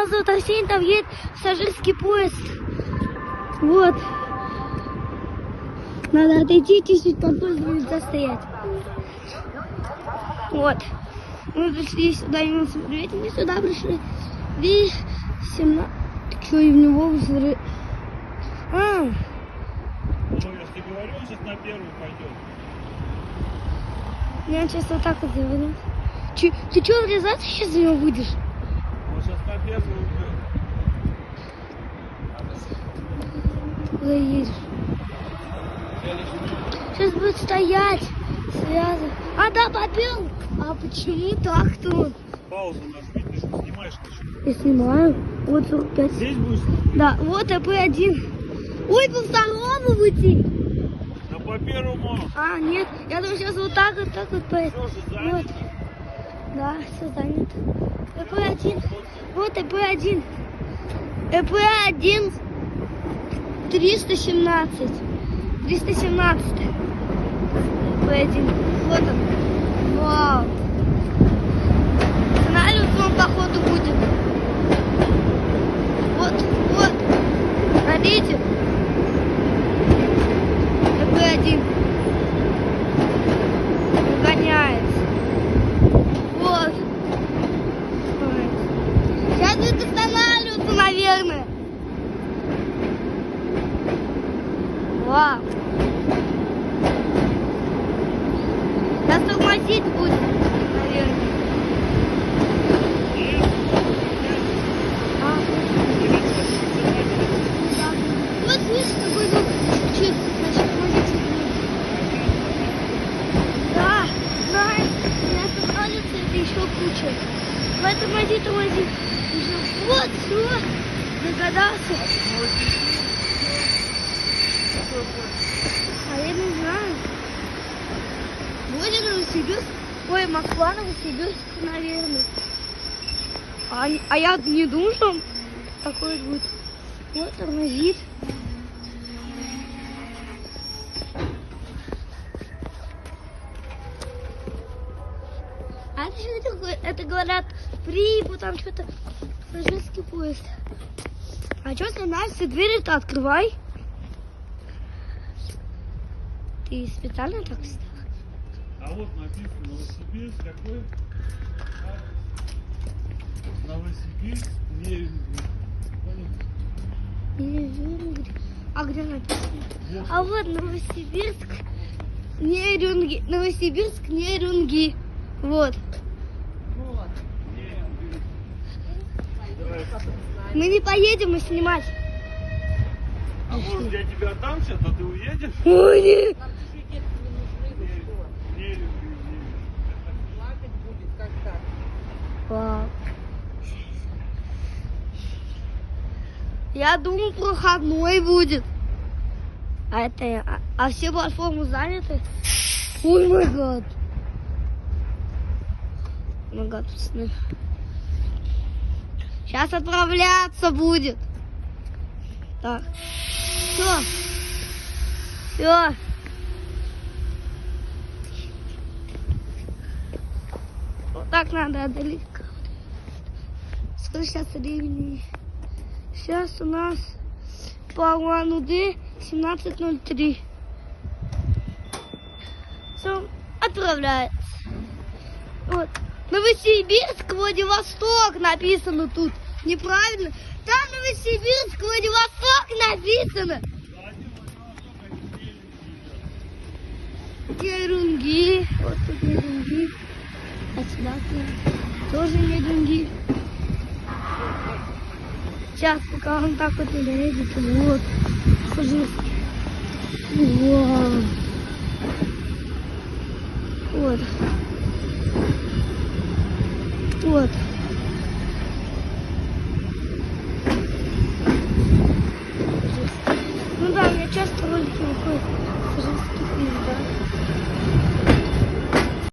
меня зовут Арсений, там едет пассажирский поезд. Вот. Надо отойти чуть-чуть, под поезд будет застоять. Вот. Мы пришли сюда, и мы смотреть, мы сюда пришли. И 17... Что, и в него вышли... Ну, я же тебе говорю, он сейчас на первую пойдет. Я сейчас вот так вот заведу. Ты что, врезаться сейчас за него будешь? Он сейчас на первую уйдет. Куда едешь? Сейчас будет стоять, связан. А, да, подбил. А почему так-то? Паузу нажми, ты что, снимаешь ничего? Я снимаю. Вот 45. Здесь будешь смотреть? Да, вот АП1. Ой, по второму выйти. Да по первому. А, нет, я думаю, сейчас вот так вот поедет. Все же занято. Вот. Да, все занято. АП1. Вот АП1. АП1 317. 317. АП1. Вот он. Вау. Знали, что он походу будет. Вот. Смотрите. АП1. Гоняется. Вот. Сейчас будет останавливаться, наверное. Вау. Сейчас тормозить будет, наверное. Вот слышишь, какой звук? Чуть, значит, тормозить будет. Да, знаешь, не останавливаться, это еще круче. Давай тормози. Вот, все, догадался. А я не знаю. Вроде Новосибирск. Ой, Москва, Новосибирск, наверное. А я не думаю, что он такой будет. Вот, тормозит. А это говорят, прибыл там что-то, пассажирский поезд. А что ты, Настя, двери-то открывай. Ты специально так встал? А вот написано Новосибирск, какой? Новосибирск, Нерюнгри. А где написано? А вот Новосибирск, Нерюнгри. Новосибирск, Нерюнгри. Вот. Мы не поедем, мы снимать. А может я тебя отдам сейчас, а ты уедешь? Ой, нет. Вау. Я думал, проходной будет. А все платформы заняты. Ой, мой гад. Нога тут сны. Сейчас отправляться будет. Так. Все. Вот так надо одолеть. Сколько сейчас времени? Сейчас у нас по Улан-Удэ 17:03. Все, отправляется. Вот. Новосибирск, Владивосток написано тут. Неправильно. Там Новосибирск, Владивосток написано. Нерюнгри. Вот тут Нерюнгри. А сюда тоже Нерюнгри. Сейчас, пока он так вот не доедет, вот, пассажирский. Вау.